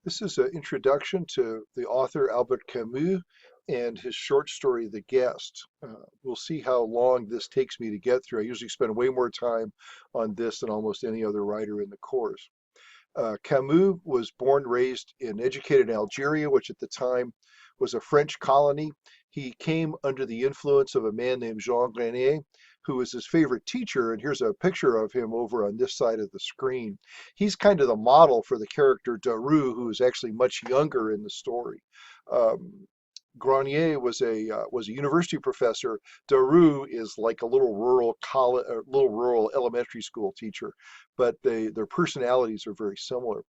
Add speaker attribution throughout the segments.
Speaker 1: This is an introduction to the author Albert Camus and his short story, The Guest. We'll see how long this takes me to get through. I usually spend way more time on this than almost any other writer in the course. Camus was born, raised, and educated in Algeria, which at the time was a French colony. He came under the influence of a man named Jean Grenier, who was his favorite teacher. And here's a picture of him over on this side of the screen. He's kind of the model for the character Daru, who is actually much younger in the story. Um, Grenier was a university professor. Daru is like a little rural college, little rural elementary school teacher, but their personalities are very similar.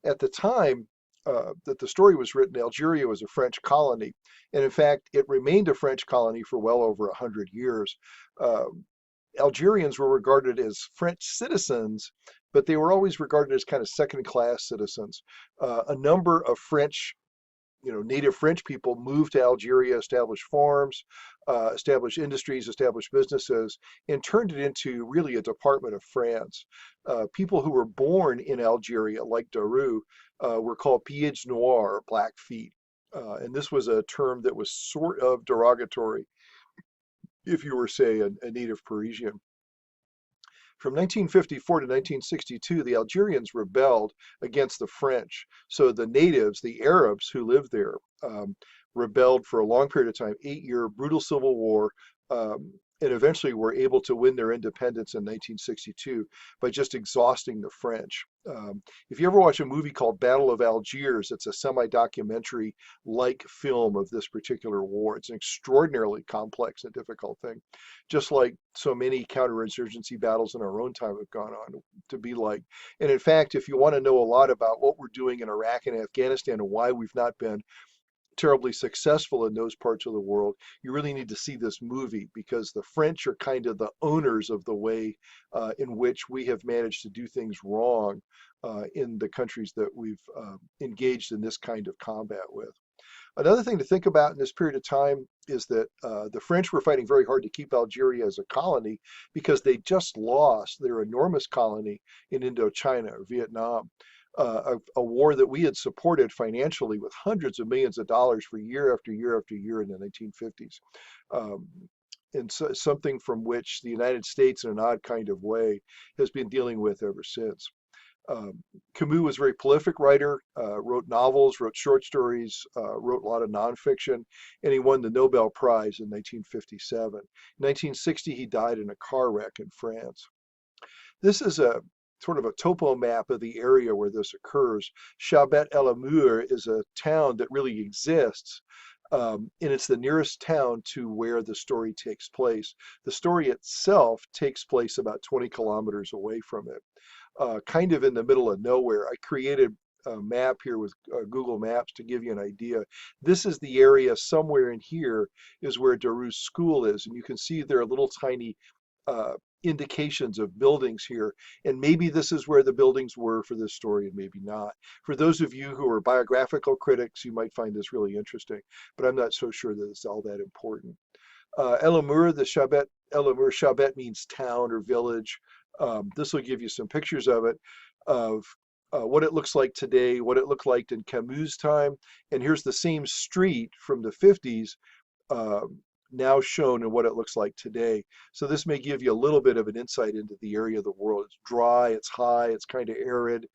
Speaker 1: At the time that the story was written, Algeria was a French colony, and in fact, it remained a French colony for well over 100 years. Uh, Algerians were regarded as French citizens, but they were always regarded as kind of second-class citizens. A number of French native French people moved to Algeria, established farms, established industries, established businesses, and turned it into really a department of France. People who were born in Algeria, like Daru, were called pieds noirs, black feet. And this was a term that was sort of derogatory if you were, say, a native Parisian. From 1954 to 1962, the Algerians rebelled against the French. So the natives, the Arabs who lived there, rebelled for a long period of time, 8-year brutal civil war, and eventually were able to win their independence in 1962 by just exhausting the French. If you ever watch a movie called Battle of Algiers, it's a semi-documentary like film of this particular war. It's an extraordinarily complex and difficult thing, just like so many counterinsurgency battles in our own time have gone on to be like. And in fact, if you want to know a lot about what we're doing in Iraq and Afghanistan and why we've not been terribly successful in those parts of the world, you really need to see this movie because the French are kind of the owners of the way in which we have managed to do things wrong in the countries that we've engaged in this kind of combat with. Another thing to think about in this period of time is that the French were fighting very hard to keep Algeria as a colony because they just lost their enormous colony in Indochina or Vietnam. A war that we had supported financially with hundreds of millions of dollars for year after year after year in the 1950s. Um, and so, something from which the United States, in an odd kind of way, has been dealing with ever since. Camus was a very prolific writer, wrote novels, wrote short stories, wrote a lot of nonfiction, and he won the Nobel Prize in 1957. In 1960, he died in a car wreck in France. This is a sort of a topo map of the area where this occurs. Chabet El Amour is a town that really exists, and it's the nearest town to where the story takes place. The story itself takes place about 20 kilometers away from it, kind of in the middle of nowhere. I created a map here with Google Maps to give you an idea. This is the area somewhere in here is where Daru's school is, and you can see there are little tiny uh, indications of buildings here. And maybe this is where the buildings were for this story and maybe not. For those of you who are biographical critics, you might find this really interesting, but I'm not so sure that it's all that important. El Amour, the Chabet, El Amour, Chabet means town or village. This will give you some pictures of it, of what it looks like today, what it looked like in Camus' time. And here's the same street from the 50s now shown in what it looks like today. So this may give you a little bit of an insight into the area of the world. It's dry, it's high, it's kind of arid.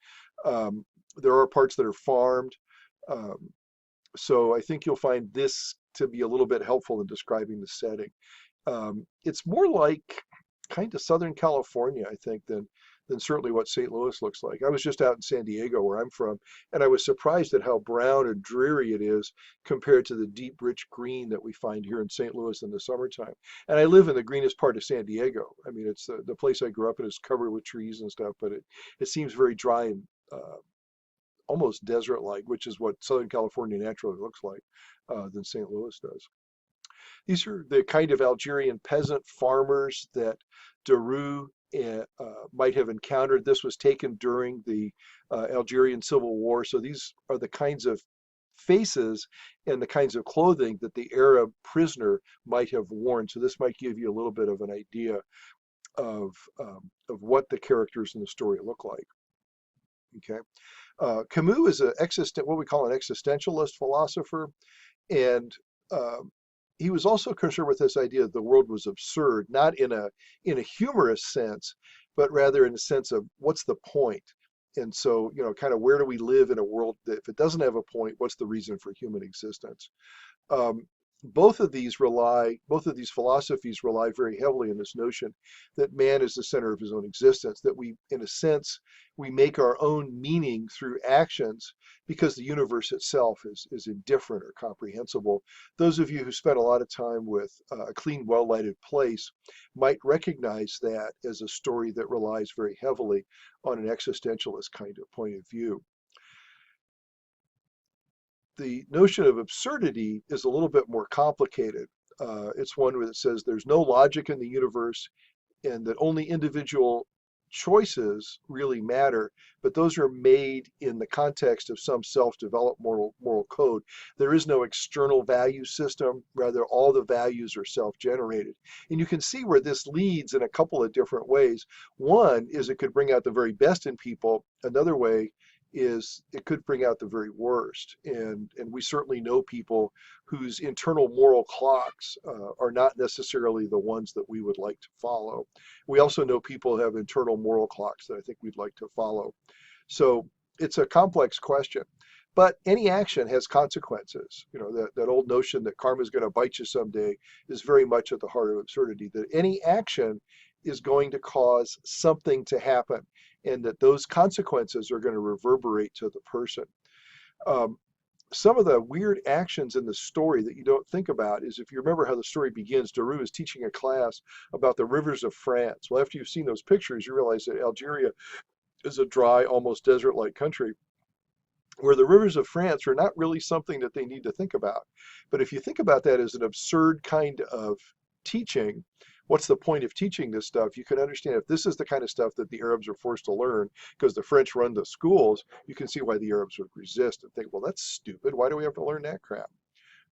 Speaker 1: Um, there are parts that are farmed. Um, so I think you'll find this to be a little bit helpful in describing the setting. It's more like kind of Southern California, I think, than certainly what St. Louis looks like. I was just out in San Diego, where I'm from, and I was surprised at how brown and dreary it is compared to the deep, rich green that we find here in St. Louis in the summertime. And I live in the greenest part of San Diego. I mean, it's the place I grew up in is covered with trees and stuff, but it seems very dry and almost desert-like, which is what Southern California naturally looks like than St. Louis does. These are the kind of Algerian peasant farmers that Daru might have encountered. This was taken during the Algerian Civil War. So these are the kinds of faces and the kinds of clothing that the Arab prisoner might have worn. So this might give you a little bit of an idea of what the characters in the story look like. Okay. Camus is what we call an existentialist philosopher, and um, he was also concerned with this idea that the world was absurd, not in a humorous sense, but rather in the sense of what's the point? And so, kind of where do we live in a world that if it doesn't have a point, what's the reason for human existence? Um, both of these philosophies rely very heavily on this notion that man is the center of his own existence, that we, in a sense, we make our own meaning through actions because the universe itself is indifferent or comprehensible. Those of you who spent a lot of time with a clean, well-lighted place might recognize that as a story that relies very heavily on an existentialist kind of point of view. The notion of absurdity is a little bit more complicated. It's one where it says there's no logic in the universe and that only individual choices really matter, but those are made in the context of some self-developed moral code. There is no external value system, rather all the values are self-generated. And you can see where this leads in a couple of different ways. One is it could bring out the very best in people. Another way is it could bring out the very worst. And we certainly know people whose internal moral clocks are not necessarily the ones that we would like to follow. We also know people who have internal moral clocks that I think we'd like to follow. So it's a complex question. But any action has consequences. That old notion that karma is going to bite you someday is very much at the heart of absurdity, that any action is going to cause something to happen and that those consequences are going to reverberate to the person. Um, some of the weird actions in the story that you don't think about is if you remember how the story begins, Deroux is teaching a class about the rivers of France. Well, after you've seen those pictures, you realize that Algeria is a dry, almost desert-like country where the rivers of France are not really something that they need to think about. But if you think about that as an absurd kind of teaching, what's the point of teaching this stuff? You can understand if this is the kind of stuff that the Arabs are forced to learn because the French run the schools, you can see why the Arabs would resist and think, well, that's stupid. Why do we have to learn that crap?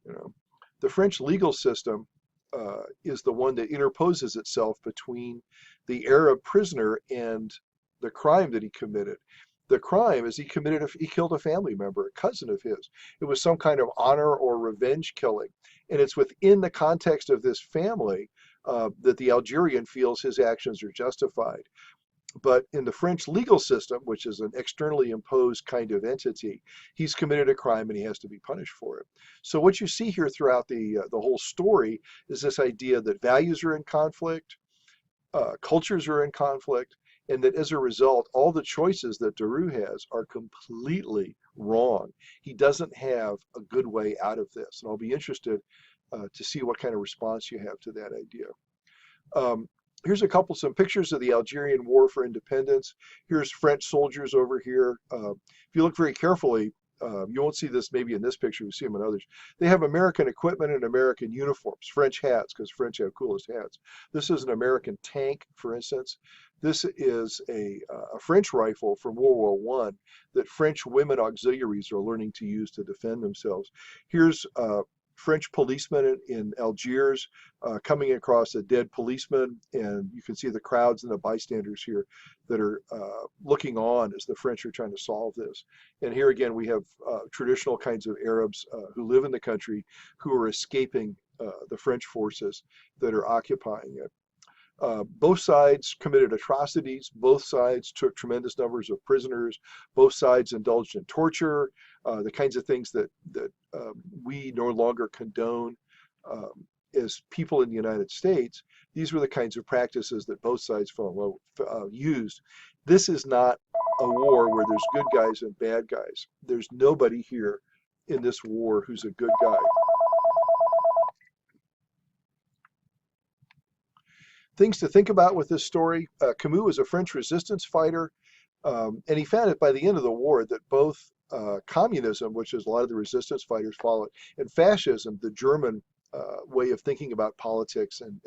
Speaker 1: You know, the French legal system is the one that interposes itself between the Arab prisoner and the crime that he committed. The crime is he killed a family member, a cousin of his. It was some kind of honor or revenge killing. And it's within the context of this family that the Algerian feels his actions are justified. But in the French legal system, which is an externally imposed kind of entity, he's committed a crime and he has to be punished for it. So what you see here throughout the whole story is this idea that values are in conflict, cultures are in conflict, and that as a result, all the choices that Deroux has are completely wrong. He doesn't have a good way out of this. And I'll be interested to see what kind of response you have to that idea. Here's some pictures of the Algerian War for Independence. Here's French soldiers over here. If you look very carefully, you won't see this maybe in this picture, you see them in others. They have American equipment and American uniforms, French hats, because French have coolest hats. This is an American tank, for instance. This is a French rifle from World War I that French women auxiliaries are learning to use to defend themselves. Here's French policemen in Algiers coming across a dead policeman, and you can see the crowds and the bystanders here that are looking on as the French are trying to solve this. And here again, we have traditional kinds of Arabs who live in the country who are escaping the French forces that are occupying it. Both sides committed atrocities. Both sides took tremendous numbers of prisoners. Both sides indulged in torture, the kinds of things that we no longer condone as people in the United States. These were the kinds of practices that both sides used. This is not a war where there's good guys and bad guys. There's nobody here in this war who's a good guy. Things to think about with this story. Camus was a French resistance fighter, and he found it by the end of the war that both communism, which is a lot of the resistance fighters followed, and fascism, the German way of thinking about politics and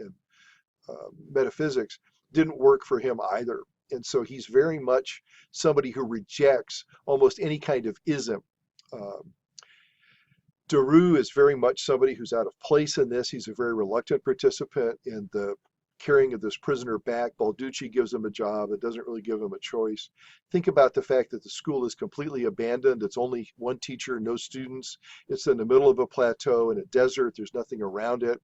Speaker 1: metaphysics, didn't work for him either. And so he's very much somebody who rejects almost any kind of ism. Deroux is very much somebody who's out of place in this. He's a very reluctant participant in the carrying this prisoner back. Balducci gives him a job. It doesn't really give him a choice. Think about the fact that the school is completely abandoned. It's only one teacher, no students. It's in the middle of a plateau in a desert. There's nothing around it.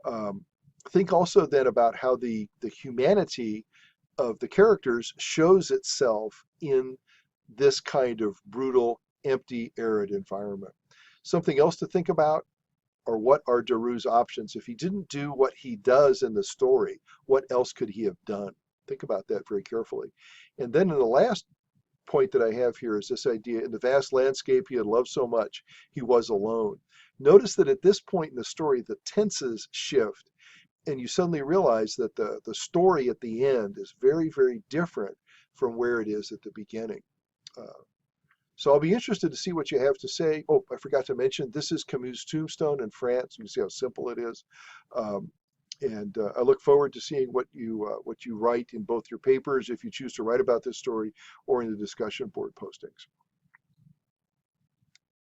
Speaker 1: Um, think also then about how the humanity of the characters shows itself in this kind of brutal, empty, arid environment. Something else to think about, or what are Daru's options? If he didn't do what he does in the story, what else could he have done? Think about that very carefully. And then in the last point that I have here is this idea: in the vast landscape he had loved so much, he was alone. Notice that at this point in the story, the tenses shift, and you suddenly realize that the story at the end is very, very different from where it is at the beginning. Uh, so I'll be interested to see what you have to say. Oh, I forgot to mention, this is Camus' tombstone in France. You can see how simple it is. Um, and I look forward to seeing what you write in both your papers, if you choose to write about this story, or in the discussion board postings.